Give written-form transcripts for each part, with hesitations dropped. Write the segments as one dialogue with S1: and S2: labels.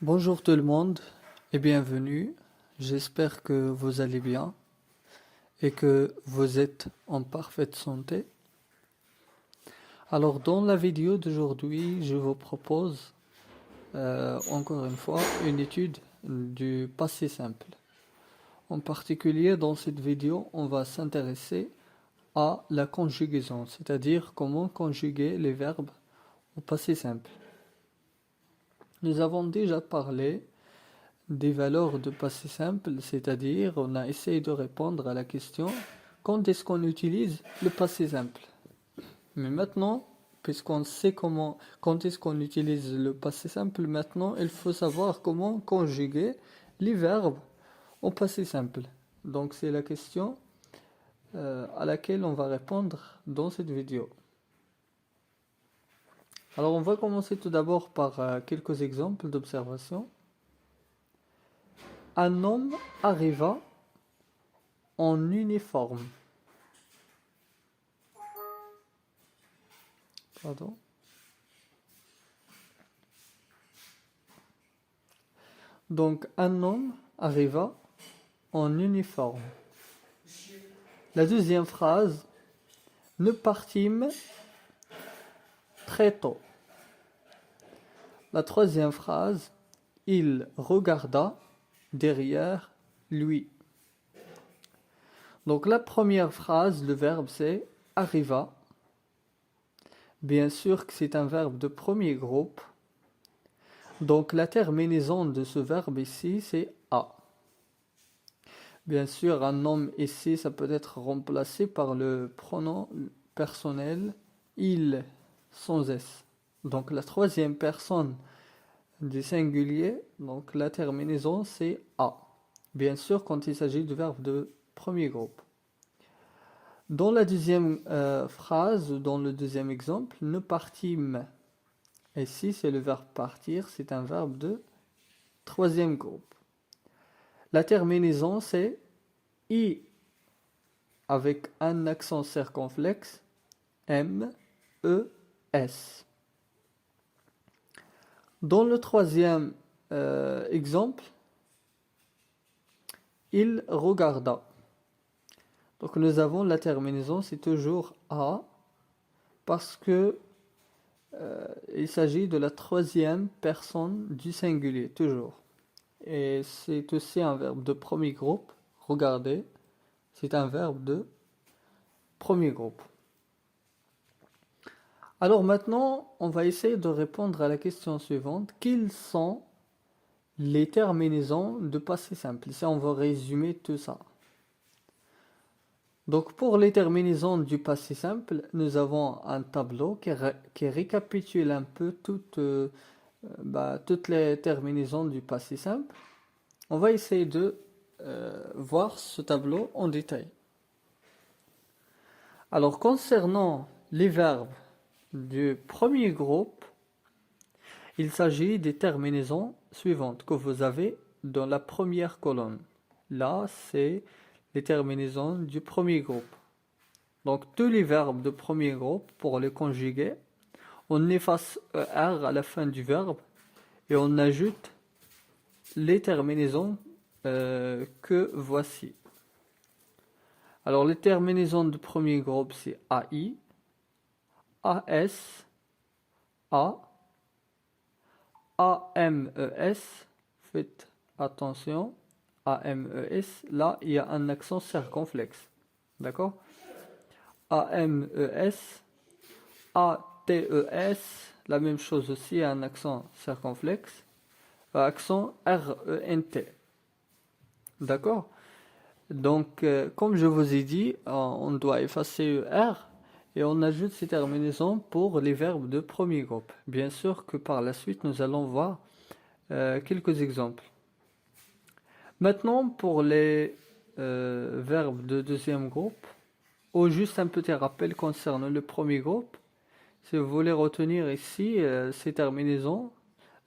S1: Bonjour tout le monde et bienvenue. J'espère que vous allez bien et que vous êtes en parfaite santé. Alors dans la vidéo d'aujourd'hui, je vous propose encore une fois une étude du passé simple. En particulier dans cette vidéo, on va s'intéresser à la conjugaison, c'est-à-dire comment conjuguer les verbes au passé simple. Nous avons déjà parlé des valeurs de passé simple, c'est-à-dire on a essayé de répondre à la question quand est-ce qu'on utilise le passé simple. Mais maintenant, puisqu'on sait quand est-ce qu'on utilise le passé simple, maintenant il faut savoir comment conjuguer les verbes au passé simple. Donc c'est la question à laquelle on va répondre dans cette vidéo. Alors on va commencer tout d'abord par quelques exemples d'observation. Un homme arriva en uniforme. Pardon. Donc, un homme arriva en uniforme. La deuxième phrase, nous partîmes très tôt. La troisième phrase, il regarda derrière lui. Donc, la première phrase, le verbe c'est arriva. Bien sûr que c'est un verbe de premier groupe. Donc, la terminaison de ce verbe ici, c'est a. Bien sûr, un nom ici, ça peut être remplacé par le pronom personnel il sans s. Donc la troisième personne du singulier, donc la terminaison c'est a. Bien sûr, quand il s'agit du verbe de premier groupe. Dans la deuxième phrase, dans le deuxième exemple, nous partîmes. Ici, c'est le verbe partir, c'est un verbe de troisième groupe. La terminaison c'est i avec un accent circonflexe, M, E, S. Dans le troisième exemple, il regarda. Donc nous avons la terminaison, c'est toujours A, parce que il s'agit de la troisième personne du singulier, toujours. Et c'est aussi un verbe de premier groupe, regarder, c'est un verbe de premier groupe. Alors maintenant, on va essayer de répondre à la question suivante. Quelles sont les terminaisons de passé simple? Ici, on va résumer tout ça. Donc, pour les terminaisons du passé simple, nous avons un tableau qui récapitule un peu toutes les terminaisons du passé simple. On va essayer de voir ce tableau en détail. Alors, concernant les verbes du premier groupe, il s'agit des terminaisons suivantes que vous avez dans la première colonne. Là, c'est les terminaisons du premier groupe. Donc, tous les verbes de premier groupe, pour les conjuguer, on efface ER à la fin du verbe et on ajoute les terminaisons que voici. Alors, les terminaisons du premier groupe, c'est AI, AS, A, AMES, faites attention, AMES, là il y a un accent circonflexe, d'accord? AMES, ATES, la même chose aussi, un accent circonflexe, accent RENT, d'accord? Donc, comme je vous ai dit, on doit effacer ER et on ajoute ces terminaisons pour les verbes de premier groupe. Bien sûr que par la suite, nous allons voir quelques exemples. Maintenant, pour les verbes de deuxième groupe, ou juste un petit rappel concernant le premier groupe, si vous voulez retenir ici ces terminaisons,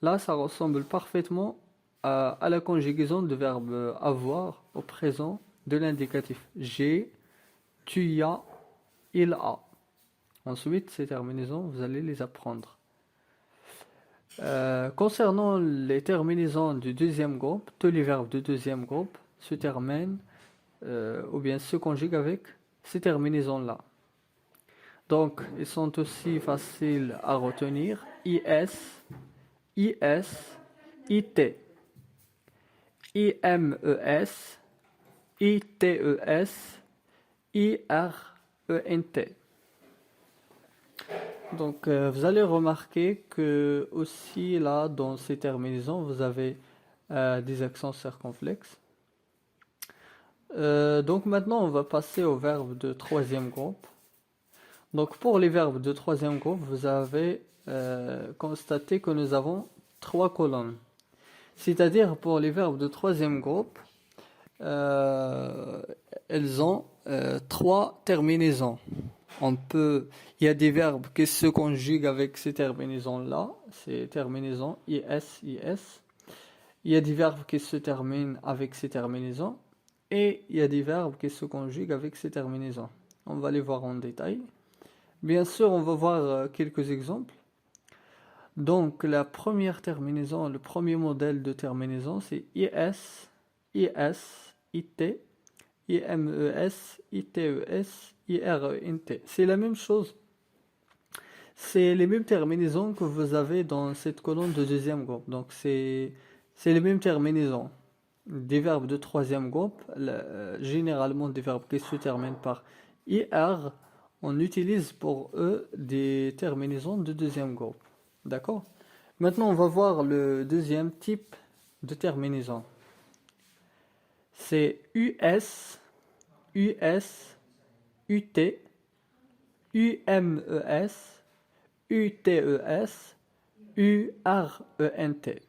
S1: là, ça ressemble parfaitement à la conjugaison du verbe avoir au présent de l'indicatif. J'ai, tu as, il a. Ensuite, ces terminaisons, vous allez les apprendre. Concernant les terminaisons du deuxième groupe, tous les verbes du deuxième groupe se terminent ou bien se conjuguent avec ces terminaisons-là. Donc, ils sont aussi faciles à retenir. IS, IS, IT, IMES, ITES, IRENT. Donc, vous allez remarquer que aussi là, dans ces terminaisons, vous avez des accents circonflexes. Donc maintenant, on va passer aux verbes de troisième groupe. Donc pour les verbes de troisième groupe, vous avez constaté que nous avons trois colonnes. C'est-à-dire pour les verbes de troisième groupe, elles ont trois terminaisons. Il y a des verbes qui se conjuguent avec ces terminaisons-là, ces terminaisons IS, IS. Il y a des verbes qui se terminent avec ces terminaisons et il y a des verbes qui se conjuguent avec ces terminaisons. On va les voir en détail. Bien sûr, on va voir quelques exemples. Donc, la première terminaison, le premier modèle de terminaison, c'est IS, IS, IT, IMES, ITES, IRENT. C'est la même chose. C'est les mêmes terminaisons que vous avez dans cette colonne de deuxième groupe. Donc, c'est les mêmes terminaisons. Des verbes de troisième groupe, généralement des verbes qui se terminent par IR, on utilise pour eux des terminaisons de deuxième groupe. D'accord? Maintenant, on va voir le deuxième type de terminaison. C'est US, US, UT, UMES, UTES, URENT.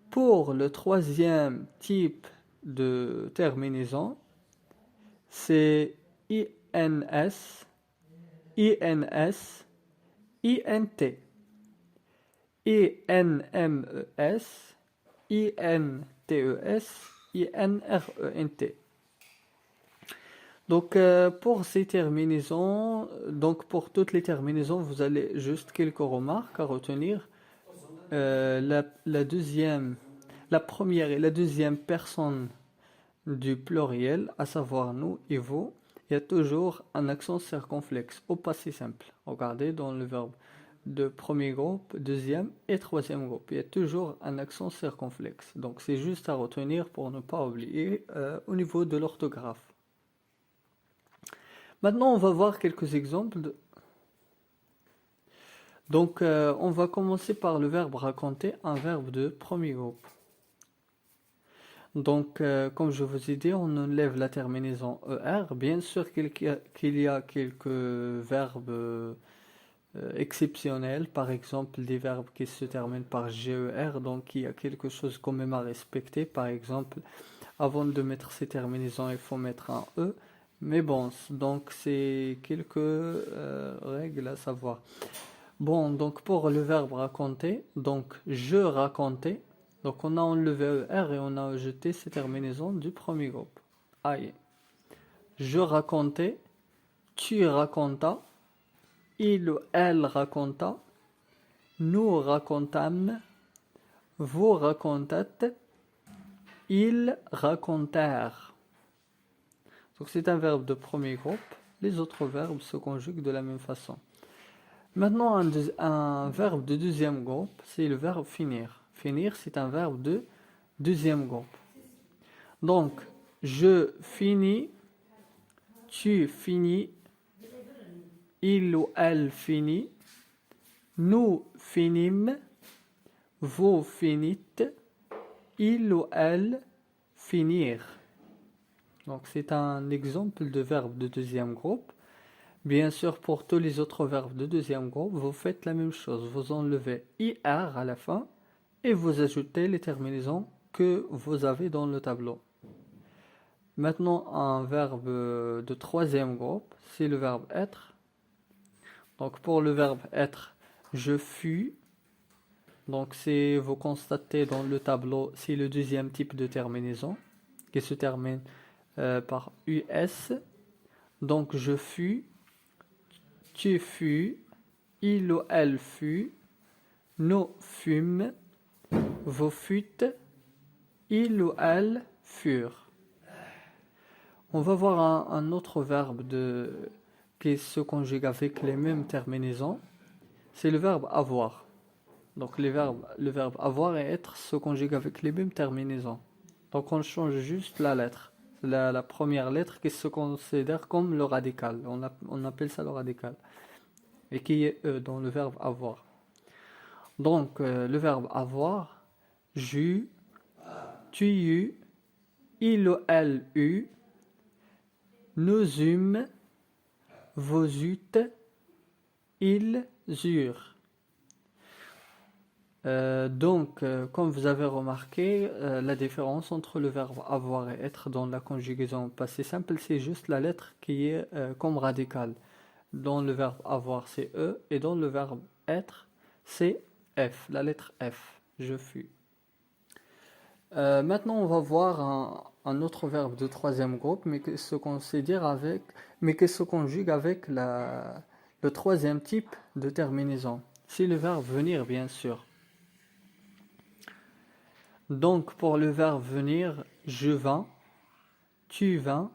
S1: Pour le troisième type de terminaison, c'est INS, INS, INT, INMES, INTES, INRENT. Donc pour ces terminaisons, donc pour toutes les terminaisons, vous allez juste quelques remarques à retenir. La première et la deuxième personne du pluriel, à savoir nous et vous, il y a toujours un accent circonflexe au passé simple. Regardez dans le verbe de premier groupe, deuxième et troisième groupe. Il y a toujours un accent circonflexe. Donc c'est juste à retenir pour ne pas oublier au niveau de l'orthographe. Maintenant, on va voir quelques exemples. Donc, on va commencer par le verbe raconter, un verbe de premier groupe. Donc, comme je vous ai dit, on enlève la terminaison ER. Bien sûr qu'il y a quelques verbes exceptionnels, par exemple des verbes qui se terminent par GER, donc il y a quelque chose quand même à respecter. Par exemple, avant de mettre ces terminaisons, il faut mettre un E. Mais bon, donc c'est quelques règles à savoir. Bon, donc pour le verbe raconter, donc je racontais, donc on a enlevé ER et on a ajouté ces terminaisons du premier groupe. Aïe. Je racontais, tu racontas, il ou elle raconta, nous racontâmes, vous racontâtes, ils racontèrent. Donc c'est un verbe de premier groupe. Les autres verbes se conjuguent de la même façon. Maintenant, un verbe de deuxième groupe, c'est le verbe finir. Finir, c'est un verbe de deuxième groupe. Donc, je finis, tu finis, il ou elle finit, nous finîmes, vous finîtes, il ou elle finirent. Donc, c'est un exemple de verbe de deuxième groupe. Bien sûr, pour tous les autres verbes de deuxième groupe, vous faites la même chose. Vous enlevez IR à la fin et vous ajoutez les terminaisons que vous avez dans le tableau. Maintenant, un verbe de troisième groupe, c'est le verbe être. Donc, pour le verbe être, je fus. Donc, vous constatez dans le tableau, c'est le deuxième type de terminaison qui se termine par US. Donc, je fus. Tu fus, il ou elle fut, nous fûmes, vous fûtes, il ou elle furent. On va voir un autre verbe qui se conjugue avec les mêmes terminaisons. C'est le verbe avoir. Donc le verbe avoir et être se conjuguent avec les mêmes terminaisons. Donc on change juste la lettre. La première lettre qui se considère comme le radical. On appelle ça le radical. Et qui est E dans le verbe avoir. Donc le verbe avoir, j'eus, tu eus, il ou elle eut, nous eûmes, vous eûtes, ils eurent. Comme vous avez remarqué, la différence entre le verbe avoir et être dans la conjugaison passé simple, c'est juste la lettre qui est comme radicale. Dans le verbe avoir, c'est E, et dans le verbe être, c'est F, la lettre F, je fus. Maintenant, on va voir un autre verbe de troisième groupe, mais qui se conjugue avec le troisième type de terminaison. C'est le verbe venir, bien sûr. Donc, pour le verbe venir, je vins, tu vins,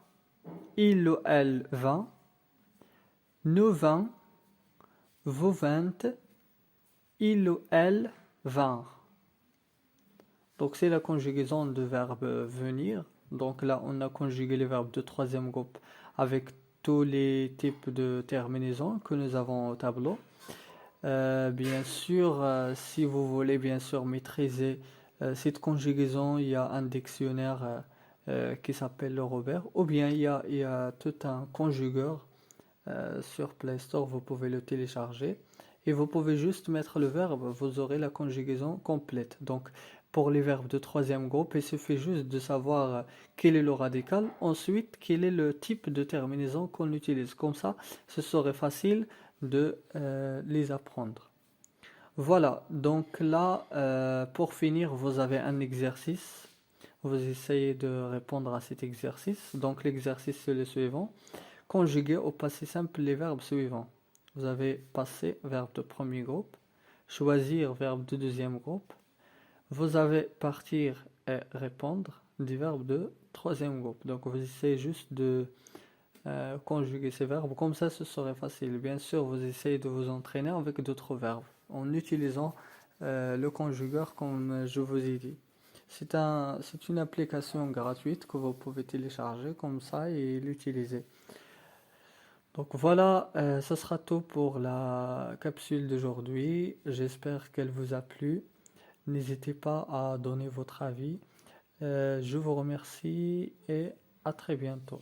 S1: il ou elle vint, nous vins, vous vîntes, il ou elle vinrent. Donc, c'est la conjugaison de verbe venir. Donc là, on a conjugué les verbes de troisième groupe avec tous les types de terminaisons que nous avons au tableau. Bien sûr, si vous voulez bien sûr maîtriser cette conjugaison, il y a un dictionnaire qui s'appelle le Robert, ou bien il y a tout un conjugueur sur Play Store, vous pouvez le télécharger et vous pouvez juste mettre le verbe, vous aurez la conjugaison complète. Donc pour les verbes de troisième groupe, il suffit juste de savoir quel est le radical, ensuite quel est le type de terminaison qu'on utilise. Comme ça, ce serait facile de les apprendre. Voilà, donc là, pour finir, vous avez un exercice. Vous essayez de répondre à cet exercice. Donc l'exercice c'est le suivant. Conjuguer au passé simple les verbes suivants. Vous avez passé, verbe de premier groupe. Choisir, verbe de deuxième groupe. Vous avez partir et répondre, des verbes de troisième groupe. Donc vous essayez juste de conjuguer ces verbes. Comme ça, ce serait facile. Bien sûr, vous essayez de vous entraîner avec d'autres verbes en utilisant le conjugueur comme je vous ai dit. C'est une application gratuite que vous pouvez télécharger comme ça et l'utiliser. Donc voilà, ça sera tout pour la capsule d'aujourd'hui. J'espère qu'elle vous a plu. N'hésitez pas à donner votre avis. Je vous remercie et à très bientôt.